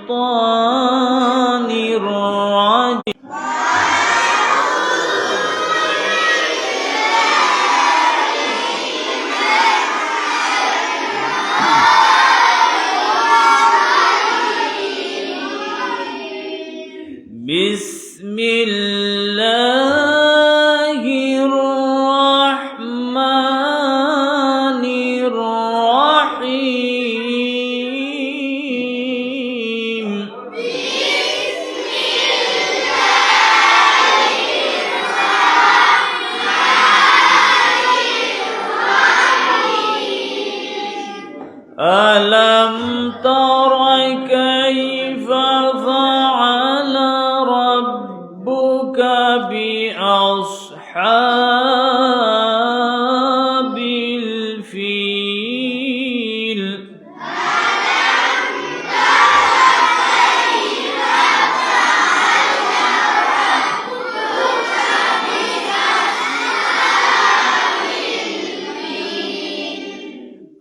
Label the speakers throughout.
Speaker 1: الشيطان الرجيم. بسم الله الرحمن الرحيم. ألم تر كيف فعل ربك بأصحاب الفيل.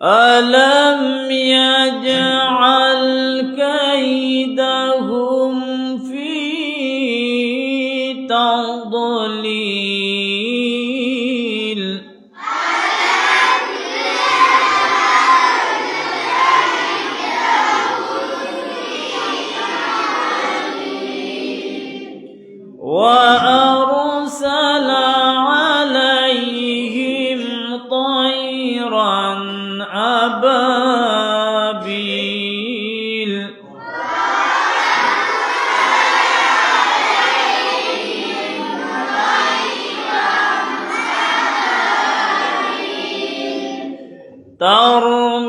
Speaker 1: ألم يجعل كيدهم في تضليل. وأرسل عليهم طيرا أبابيل.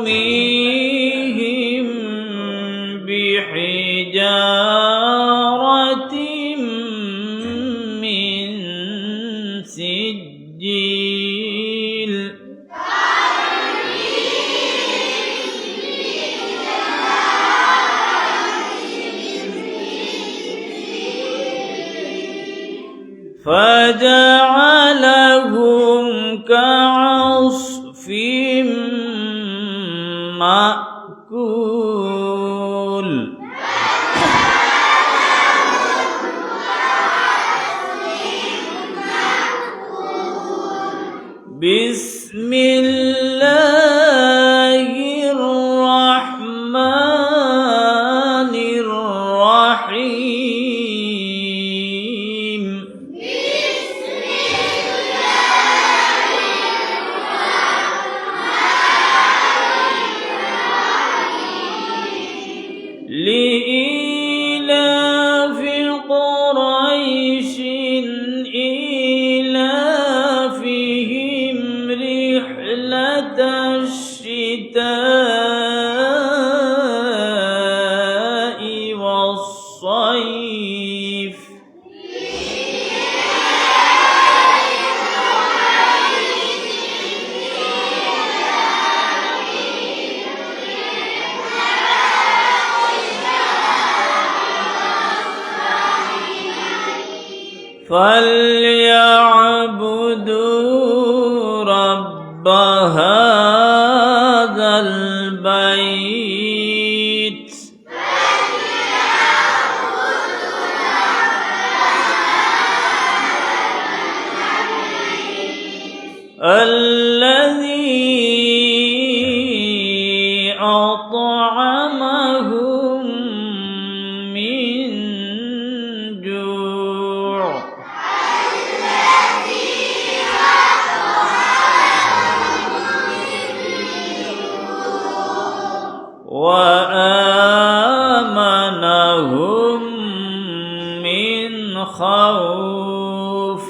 Speaker 1: ترميهم بحجارة من سجيل. فجعلهم كعصف مأكول. بسم الله الرحمن الرحيم. لإيلاف قريش إيلافهم رحلة الشتاء والصيف. فليعبدوا رب هذا البيت. الذي أطعمهم من جوع. وآمنهم من خوف.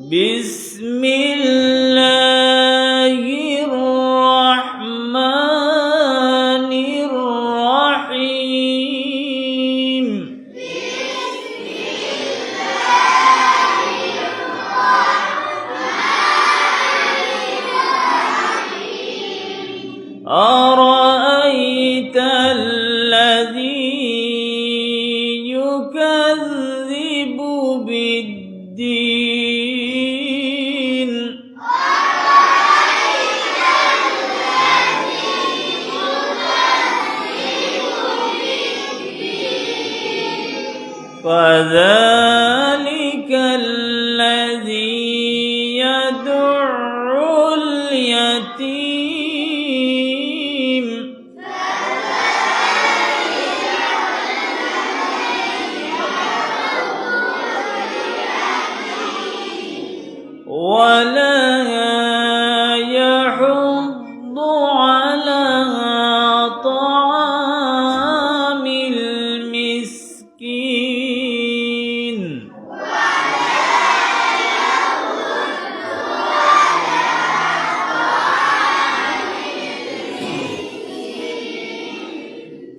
Speaker 1: بسم الله الرحمن الرحيم. أرأيت الذي يكذب بالدين. فذلك الذي يدع اليتيم ولا يحض على طعام المسكين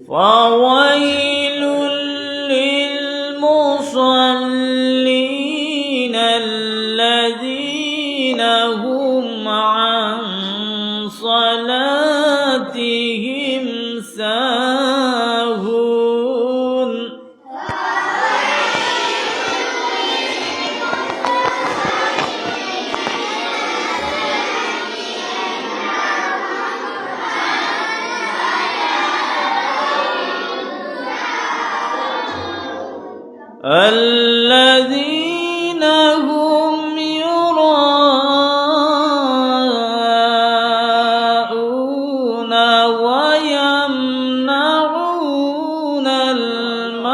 Speaker 1: فويل للمصلين الذين هم عن صلاتهم ساهون الذين هم يراءون ويمنعون الماعون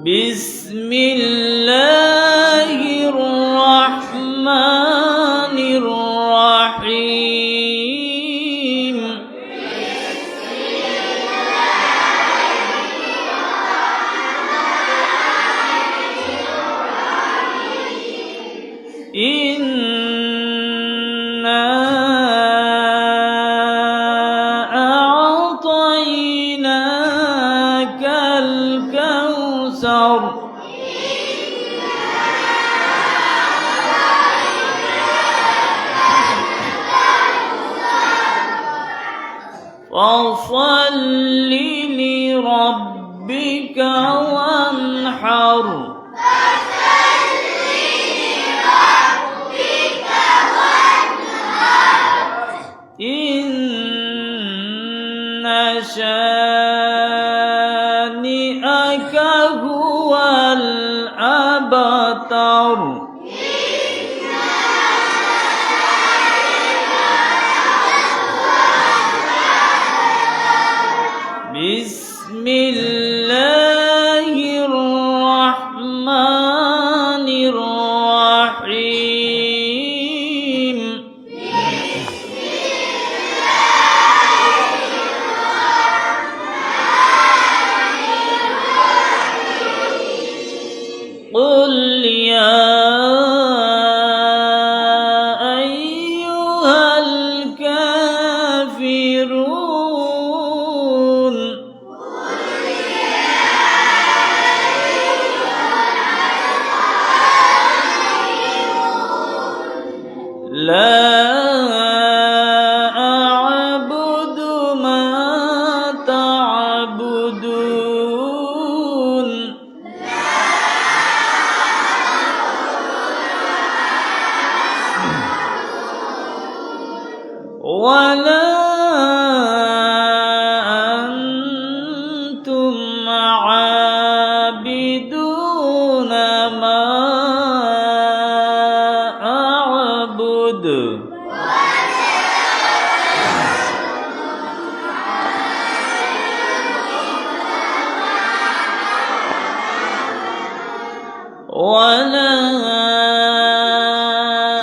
Speaker 1: بسم الله الرحمن الرحيم إنا أعطيناك الكوثر فصل لربك وانحر إن شانئك هو الأبتر بسم الله الرحمن الرحيم قل يا أيها الكافرون لا أعبد ما تعبدون ولا أنتم عابدون ما أعبد ولا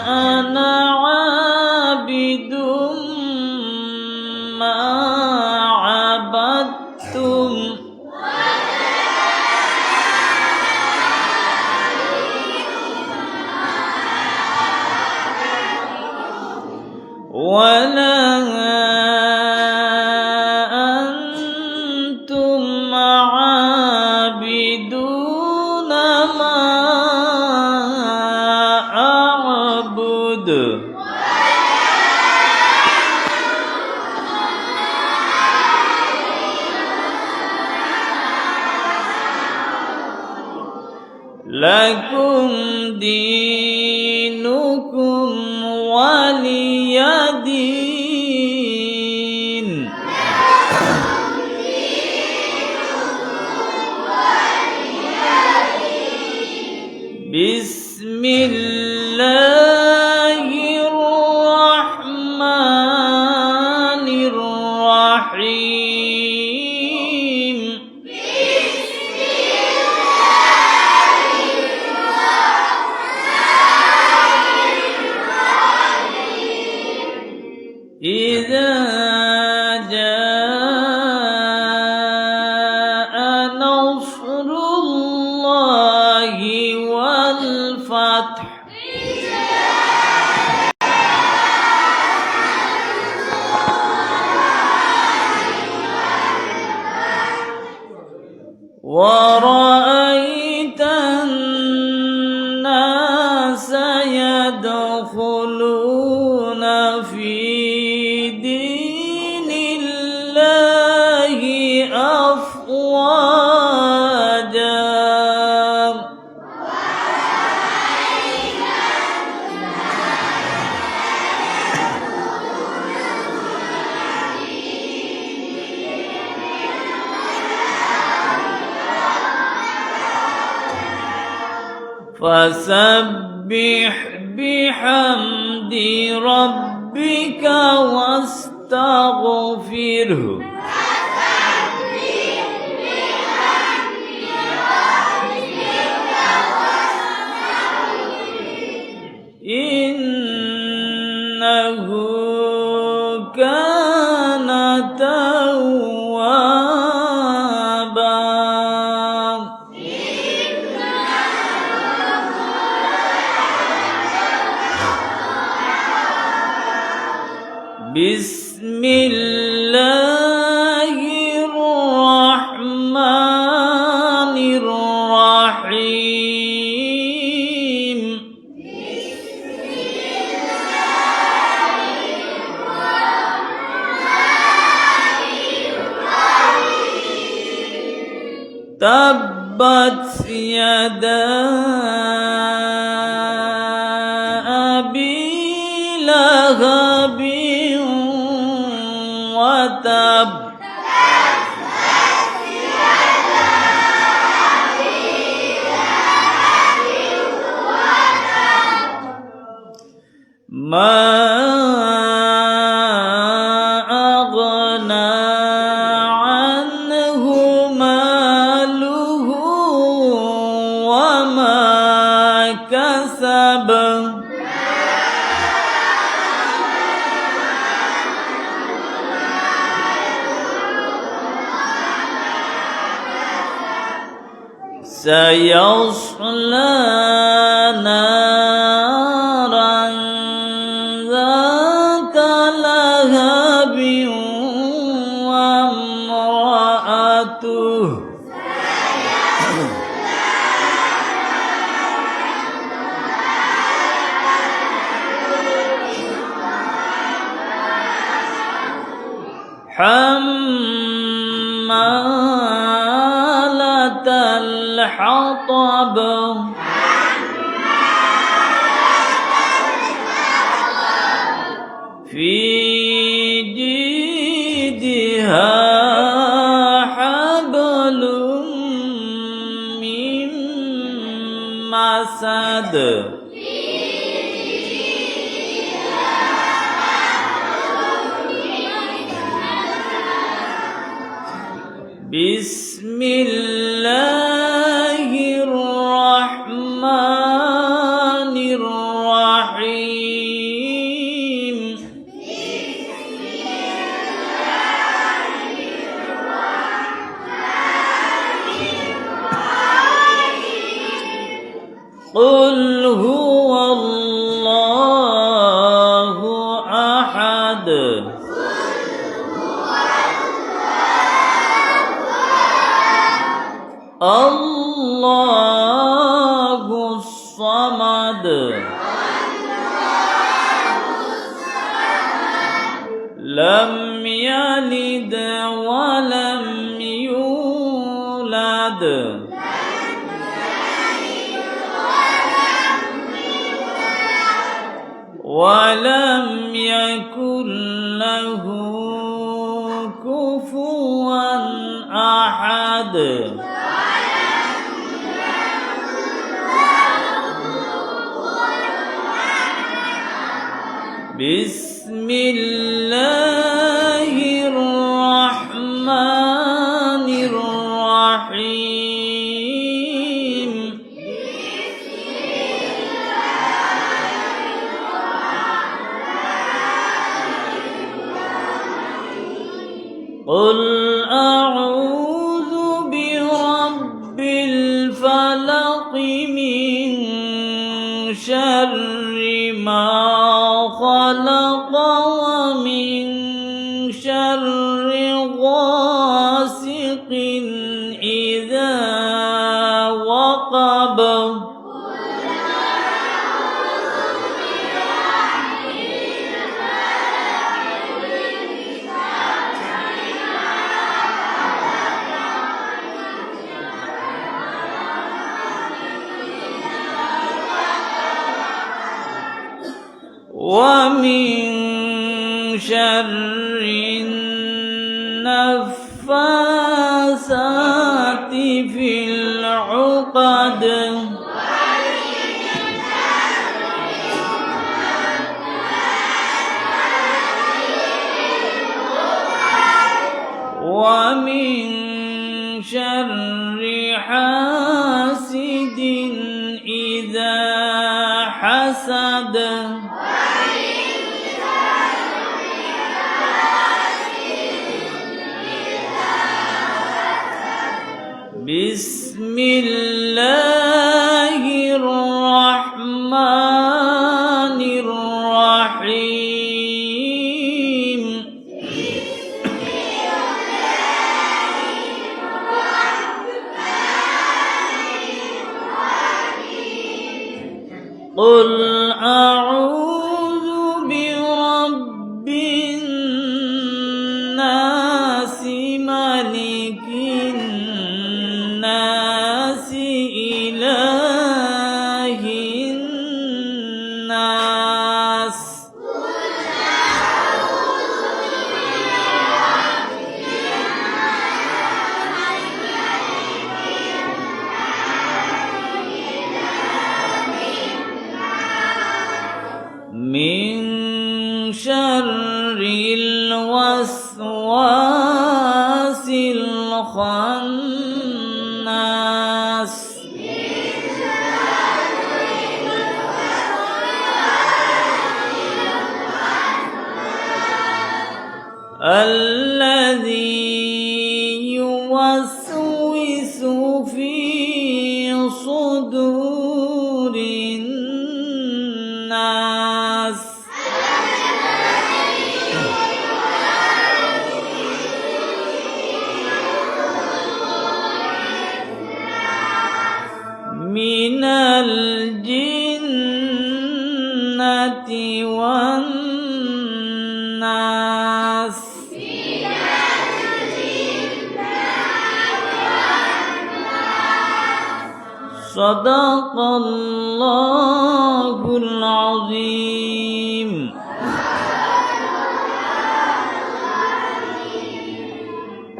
Speaker 1: أنا عابد ما عبدتم ولا أنتم عابدون ما أعبد لكم دينكم ولي دين. بسم الله الرحمن الرحيم. إذا جاء نصر الله والفتح ورأيت الناس يدخلون في دين الله أفواجا. فسبح بحمد ربك واستغفره إنه كان توابا. بسم الله الرحمن الرحيم. تبت يدا أبي لهب وتب. ما أغنى عنه ماله وما كسب. سيصلى نارا ذات لهب وامرأته حمالة الحطب في جيدها حبل من مسد. بسم الله الرحمن الرحيم. قل هو الله أحد الله الصمد لم يلد ولم يولد ولم يكن له كفوا أحد بسم الله الرحمن الرحيم قل أعوذ برب الفلق من شر ما خلق ومن شر غاسق إذا وقب ومن شر النفاثات في العقد ومن شر حاسد إذا حسد بسم الله الرحمن الرحيم قل أعوذ برب الناس ملك الناس إله الناس من شر الوسواس الخناس الذي يوسوس في صدور الناس من الجنة والناس صدق الله العظيم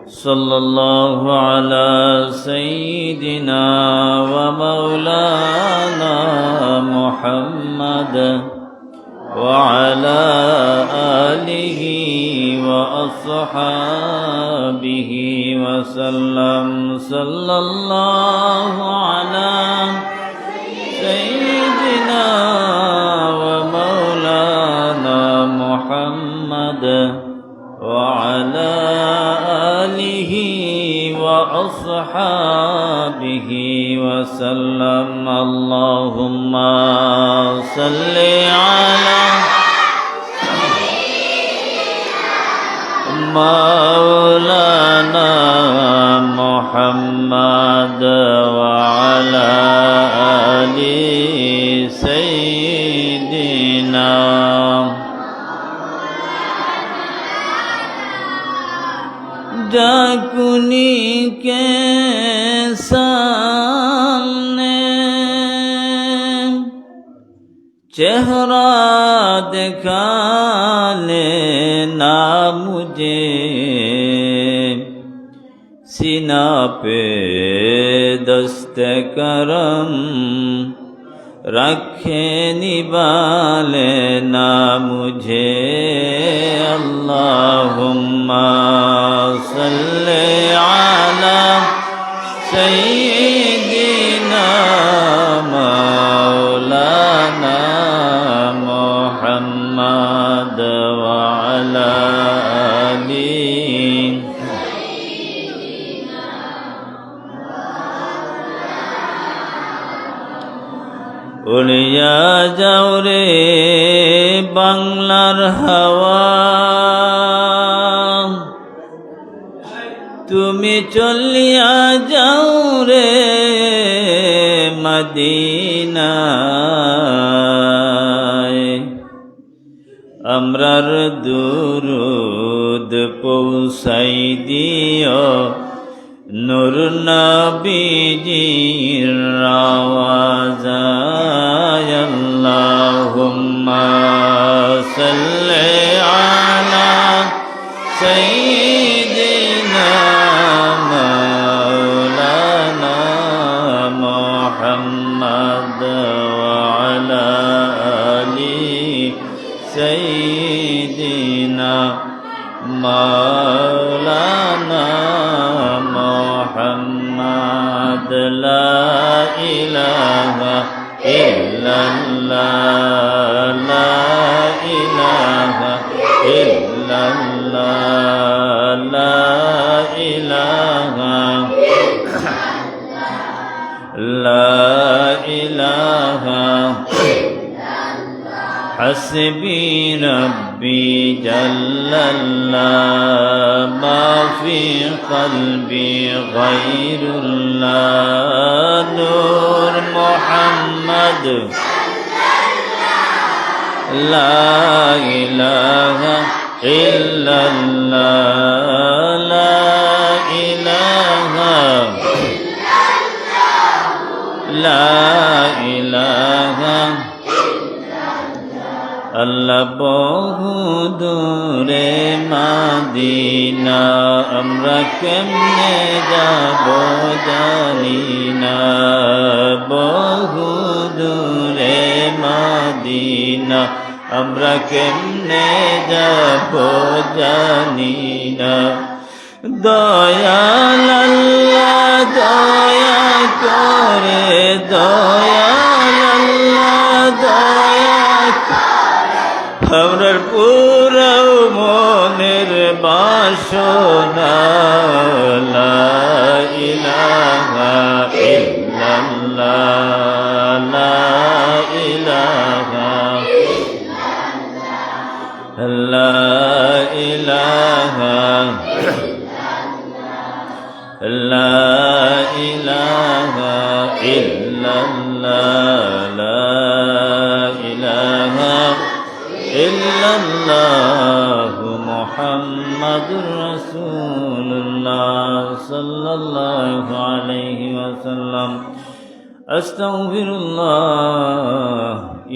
Speaker 1: صلى الله على سيدنا ومولانا محمد وعلى آله وأصحابه وسلم صلى الله على سيدنا ومولانا محمد وعلى آله وأصحابه وسلم اللهم صل على مولانا محمد وعلى آل سيدنا जाकुनी के सामने चेहरा दिखा लेना मुझे सीना पे दस्ते करम रखे निभा लेना मुझे अल्लाहुम्मा सल्ले अला सय्यिदिना मौलाना मुहम्मद व अला উড়িয়া যাও রে বাংলার হাওয়া তুমি চলিয়া যাও রে মদিনায় আমরার দুরুদ পৌঁছাই দিও নূর নবীজির আওয়াজায় আল্লাহুম্মা সাল্লি আলা সাইয়্যিদিনা মাওলানা মুহাম্মদ ওয়া আলা আলি সাইয়্যিদিনা মাওলানা محمد لا إله إلا الله لا إله إلا الله لا إله لا إله حسبي ربي جل الله ما في قلبي غير الله نور محمد لا إله إلا الله لا إله لا إله আল্লাহ বহু দূরে মাদিনা আমরা কেমনে যাব জানি না বহু দূরে মাদিনা আমরা কেমনে যাব জানি না দয়াল আল্লাহ দয়া করে দয়াল আল্লাহ দয়া আমরার পুরো মনের বাসনা লা ইলাহা ইল্লাল্লাহ লা ইলাহা লা ইলাহা লা ইলাহা ইল্লাল্লাহ লা ইলাহা ইল্লাল্লাহু মুহাম্মাদুর রাসূলুল্লাহ সাল্লাল্লাহু আলাইহি ওয়াসাল্লাম আস্তাগফিরুল্লাহ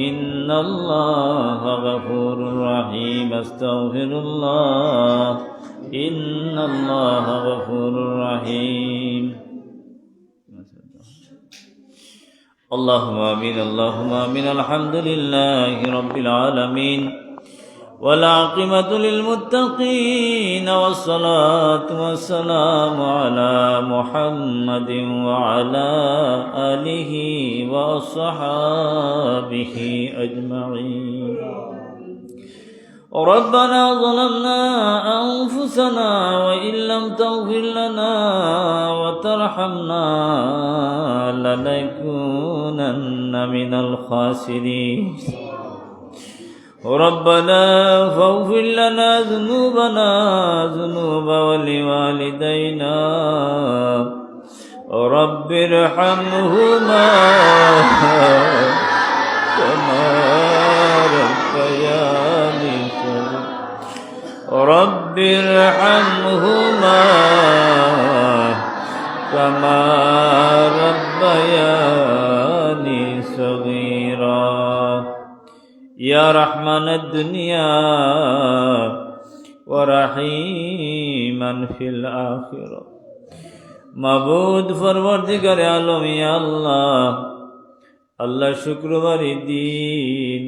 Speaker 1: ইন্নাল্লাহা গফুরুর রহিম আস্তাগফিরুল্লাহ ইন্নাল্লাহা গফুরুর রহিম اللهم آمين اللهم آمين الحمد لله رب العالمين والعاقبة للمتقين والصلاة والسلام على محمد وعلى آله وصحابه أجمعين ربنا ظلمنا أنفسنا وإن لم تغفر لنا وترحمنا لنكونن من الخاسرين ربنا فاغفر لنا ذنوبنا ذنوب ولوالدينا رب ارحمهما كما ربياني رب ارحمهما كما ربياني صغيرا ইয়া রহমানাদ দুনিয়া ওয়া রাহিমান ফিল আখিরাহ। মাবুদ পরবর্তীকারে আলম ইয়া আল্লাহ, আল্লাহ শুক্রবারের দিন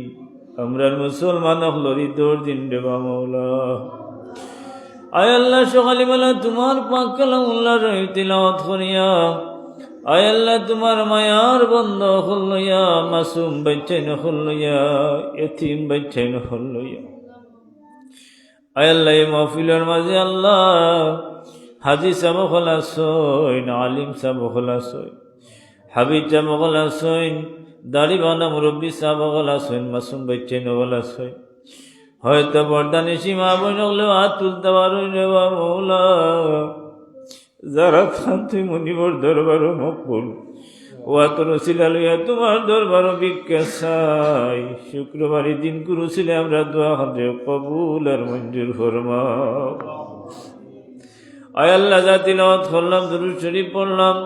Speaker 1: আমরা মুসলমান হলরি দৌড় দিন রে মাওলা। আয় আল্লাহ সকালবেলা তোমার পাক কালামুল্লাহ রহি তিলাওয়াত করিয়া, আয় আল্লাহ তোমার মায়ার বন্ধ হলইয়া, মাসুম বাচ্চাইন হলইয়া, এতিম বাচ্চাইন হলইয়া। আয় আল্লাহ এই মাহফিলের মাঝে আল্লাহ হাজি সাহেব খোলাসইন, আলিম সাহেব খোলাসইন, হাবিব সাহেব খোলাসইন, দাড়িবানা মুরব্বী সাহেব খোলাসইন, মাসুম বাচ্চাইন খোলাসইন। হয়তো বর্দানিসি মা বোন হলেও হাত তুলতে পারো রে মৌলা। যারা খান্তি মুনিবর দরবার মকবুল ওয়াত রসিলা লইয়া তোমার দরবার ভিক্ষা চাই। শুক্রবারের দিন করছিলে আমরা দোয়া হাতে কবুল আর মঞ্জুর ফরমাও। আয় আল্লাহ যা তিলাওয়াত করলাম, দুরূদ শরীফ পড়লাম,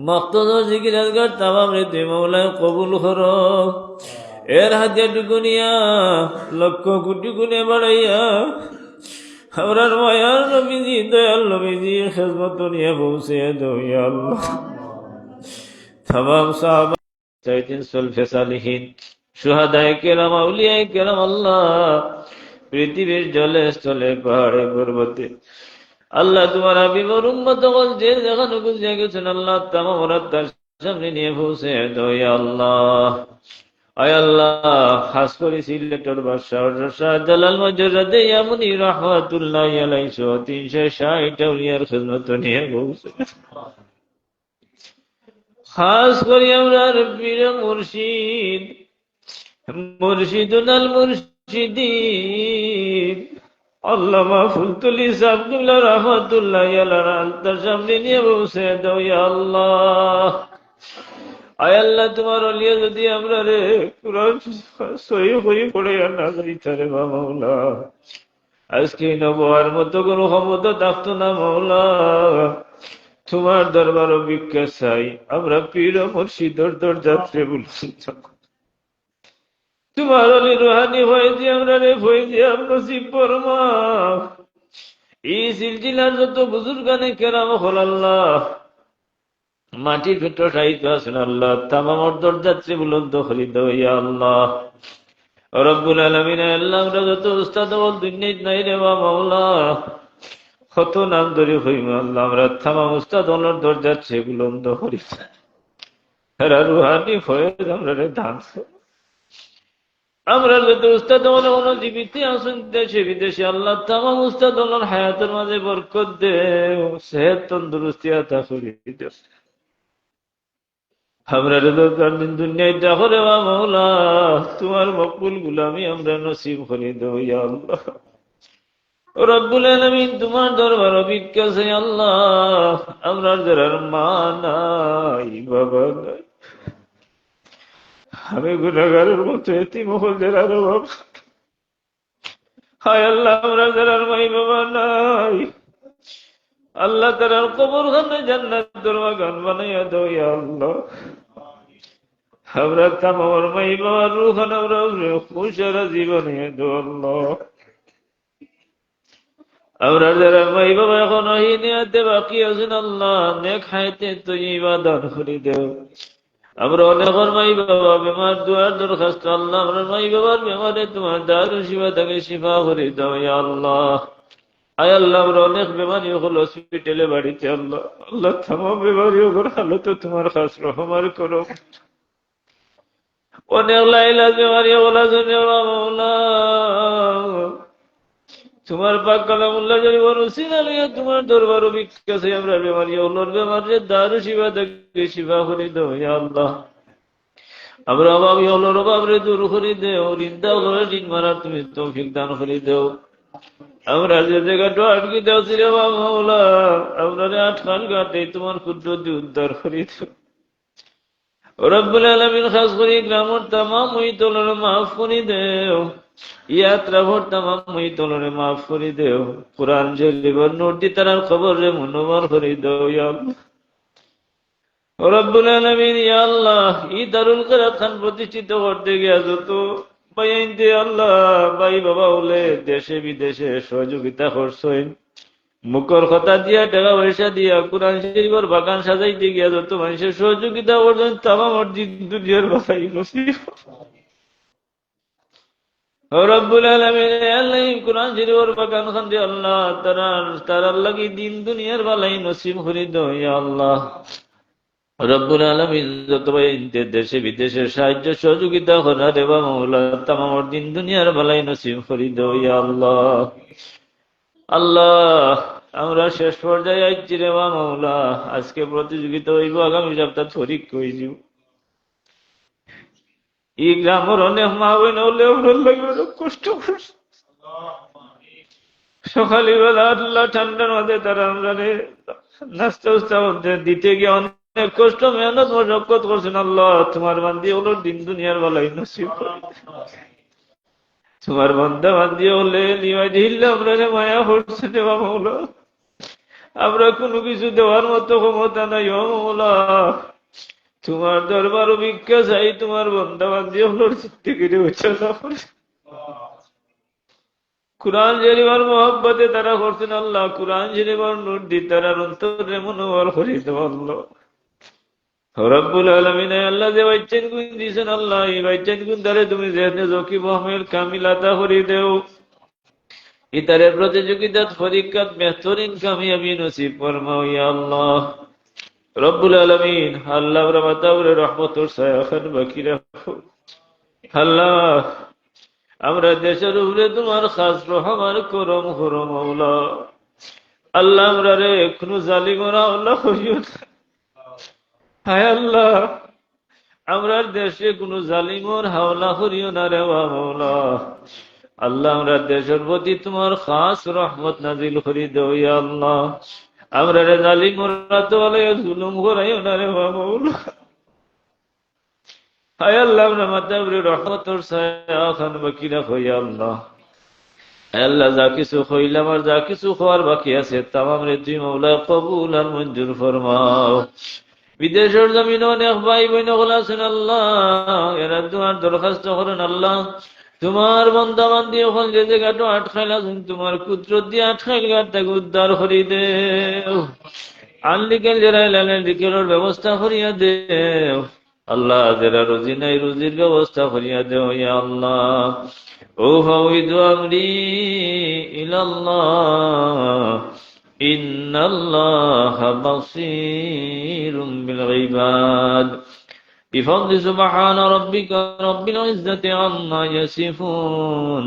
Speaker 1: মক্তদ জিকির আজগার তামাম রে তুই মৌলায় কবুল করো। এর হাতে টুকুনিয়া লক্ষ কোটি গুণে বাড়াইয়া আমরার মায়ার নবীজি দয়াল নবীজি খেদমত নিয়ে পৌঁছে দাও ইয়া আল্লাহ। তামাম সাহাবা সাইয়্যিদিন সুলফে সালিহিন শুহাদায়ে কেরাম আউলিয়ায়ে কেরাম আল্লাহ পৃথিবীর জলে স্থলে পাহাড়ে পর্বতে আল্লাহ তোমার হাবিবের উম্মত হল যে যেখানে গুজরে গেছেন আল্লাহ তামাম ওরা তার সামনে নিয়ে পৌঁছে দাও ইয়া আল্লাহ। আয় আল্লাহ খাস করে সিলেটের বাদশাহ শাহজালাল মজরুদ্দে ইয়ামুনি রাহমাতুল্লাহি আলাইহি 360 আউলিয়ার খিদমত নিয়ে পৌঁছে। খাস করে আমরা পীর মুর্শিদ মুর্শিদুল মুর্শিদিন আল্লামা ফুলতুলি সাবদুল্লাহ রাহমাতুল্লাহি আলাইহি তার সামনে নিয়ে পৌঁছে দাও ইয়া আল্লাহ। আয় আল্লাহ তোমার ওলিয়া যদি আমরা রে কুরআন সহি হয়ে পড়ে না যাইতে রে মাওলা, আজকে নবুয়ার মতো কোনো ক্ষমতা থাকতো না মাওলা। তোমার দরবার ভিক্ষা চাই, আমরা পীর মুর্শিদর দরজাত্রে বলছি তোমার ওলি রুহানি হয়ে যে আমরা রে হয়ে যে আমরা নসিব ফরমাও। এই সিলসিলার যত বুজুর্গানে কেরাম হল আল্লাহ মাটির ভিতর সাহিত্য আছেন আল্লাহ তামাম দরজাত্রে বুলন্দ করে দাও ইয়া আল্লাহ। রব্বুল আলামিন আল্লাহ আমরা যত উস্তাদ বল দুনিয়াত নাই রে মাওলা, কত নাম ধরে হইম আল্লাহ আমরা তামাম উস্তাদ ওনার দরজাত্রে বুলন্দ করি। এরা রুহানি হয়ে আমরা রে দান আমরা যত উস্তাদ ওনার জীবিত আছেন দেশে বিদেশে আল্লাহ তামাম উস্তাদ ওনার হায়াতের মাঝে বরকত দেও, সেহত তন্দুরুস্তি আতা করি দেও। আমরা দুনিয়ায় দেখো রে মাওলা তোমার মকবুল গুলামি আমরা নসিব করে দেও ইয়া আল্লাহ। রব্বুল আলামিন তোমার দরবার ভিক্ষা চাই আল্লাহ। আমরা যারা মা নাই বাবা নাই, আমি গুনাহগারের মতো এতিম হল যারা বাবা। হায় আল্লাহ আমরা যারা মাই বাবা নাই আল্লাহ তার কবর খানে জান্নাতের বাগান বানাইয়া দাও ইয়া আল্লাহ। আমরা তামার মাই বাবার রূহান আমরা খুশারা জীবনে দাও আল্লাহ। আমরা যারা মাই বাবা এখন অহিনিয়াতে বাকি আছেন আল্লাহ নেক হায়াতে তয়্যিবা দান করে দেও। আমরা অনেকের মাই বাবা বেমার দুয়ার দরখাস্ত আল্লাহ আমরা মাই বাবার বেমারে তোমার দারুন শিফা তাকে শিফা করে দাও ইয়া আল্লাহ। আয় আল্লাহ আমরা অনেক বেমারি হল হসপিটালে বাড়িতে আল্লাহ আল্লাহ তামাম বেমারি ওর হালত তোমার খাস রহমার করো। অনেক লাইলাজ বেমারি ওলা জন্য মাওলা তোমার পাক কালামুল্লাহ জানি বরসিনা লইয়া তোমার দরবার ভিক্ষা চাই আমরা বেমারি ওলর বেমারে দারু শিফা তাকে শিফা করে দাও ইয়া আল্লাহ। আমরা অভাবী ওলর অভাব রে দূর করে দেও, রিন্দা ওলরে ঋণ মারার তুমি তৌফিক দান করে দেও। আমরা যে জায়গাটা আটকে দেওয়া ছিল মাওলা আমরা আটকান কাটে তোমার কুদরতি উদ্ধার করে দেও। রব্বুল আলামিন খাস করে গ্রামের তামাম মুইতলরে মাফ করে দেও, ইয়াত্রা ভোর তামাম মুইতলরে মাফ করে দেও। কুরআন শরীফের নূর দি তার কবরে মুনওয়ার করে দাও ইয়া আল্লাহ। রব্বুল আলামিন ইয়া আল্লাহ এই দারুল কিরাত খান প্রতিষ্ঠিত করতে গিয়া যত বাইন্দে আল্লাহ ভাই বাবা হলে দেশে বিদেশে সহযোগিতা করছেন, মুখর কথা দিয়া টাকা পয়সা দিয়া কোরআন শরীফের বাগান সাজাইতে গিয়া যত মানুষের সহযোগিতা করছেন তামাম দুনিয়ার বাসাই নসিব। রব্বুল আলামিন আল্লাহ কোরআন শরীফের বাগান খান দিয়ে আল্লাহ তারার লাগি দিন দুনিয়ার বালাই নসিব করে দাও ইয়া আল্লাহ। রব্বুল আলামিন যত দেশে বিদেশে সাহায্য সহযোগিতা করার রে মাওলা তামাম দিন দুনিয়ার বালাই নসিব করে দাও ইয়া আল্লাহ। আল্লাহ আমরা শেষ পর্যায়ে আইছি রে মাওলা, আজকে প্রতিযোগিতা হইব, আগামী সপ্তাহ পরীক্ষা হইব। এই গ্রামের অনেক মা বোন হলে কষ্ট করছে, সকালবেলা আল্লাহ ঠান্ডার মধ্যে তারা আমরা নাস্তা উস্তা দিতে গিয়ে অনেক কষ্ট মেহনত মশক্কত করছেন। আল্লাহ তোমার বান্দি হলো দিন দুনিয়ার বেলায় নসিব করে, তোমার বান্দা বান্দি হলে নিমাই দিলে আমরা মায়া করছে রে মাওলা। আমরা কোনো কিছু দেওয়ার মতো ক্ষমতা নাই ও মাওলা, তোমার দরবার ভিক্ষা চাই, তোমার বান্দা বান্দি হলো থেকে উচ্চারণ করে কুরআন শরীফের মোহাব্বতে তারা করছেন। আল্লাহ কুরআন শরীফের নূর দি তারা অন্তরে মনোবল করে দাও আল্লাহ। রব্বুল আলামিন আল্লাহ যে বাইচেন গুণ দিয়েছেন আল্লাহ, এই বাইচেন গুণ দ্বারা তুমি যেখানে জকি মোহাম্মদ কামিলাতা করে দেও, ইতারের প্রতিযোগিতা পরীক্ষাত বেহতরিন কামিয়াবি নসিব ফরমাও ইয়া আল্লাহ। রব্বুল আলামিন আল্লাহ রহমতের রহমতের ছায়াখান বাকি রাখো আল্লাহ। আমরা দেশের উপরে তোমার খাস রহমান করম করো মাওলা। আল্লাহ আমরা রে কোনো জালিমরা আল্লাহ হইও না, হায় আল্লাহ আমরা দেশে কোনো জালিমর হাওলা করিও না রে মাওলা। আল্লাহ আমরা দেশের প্রতি তোমার খাস রহমত নাজিল করি দাও ইয়া আল্লাহ। আমরা রে জালিমরা তো জুলুম করাইও না রে মাওলা, হায় আল্লাহ আমরা মাথায় রহমতের ছায়াখান বাকি রাখো ইয়া আল্লাহ। আল্লাহ যা কিছু হইলাম আর যা কিছু হওয়ার বাকি আছে তামাম রে তুই মাওলা কবুল আর মঞ্জুর ফরমাও। বিদেশের জমিনে অনেক ভাই বোন হল আছেন আল্লাহ, এরা তোমার দরখাস্ত করেন আল্লাহ। তোমার বন্দা বান্দি ওখান যে জায়গাটা আটকাইল আছেন তোমার কুদরত দিয়ে আটকাইল গাড়টাকে উদ্ধার করি দেও। আনলিকেল যারা এলেন লিকেলের ব্যবস্থা করিয়া দেও আল্লাহ। যারা রুজি নাই রুজির ব্যবস্থা করিয়া দেও ইয়া আল্লাহ। ও ফাউইদু আমরি ইলাল্লাহ ইন্নাল্লাহা বাসীরুম বিল ইবাদ। বিফadli সুবহানা রাব্বিকা রাব্বিল ইজ্জাতি আম্মা ইয়াসিফুন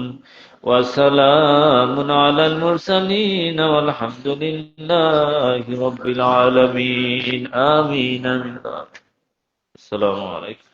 Speaker 1: ওয়া সালামুন আলাল মুরসালিন ওয়াল হামদুলিল্লাহি রাব্বিল আলামিন। আমিন। আসসালামু আলাইকুম।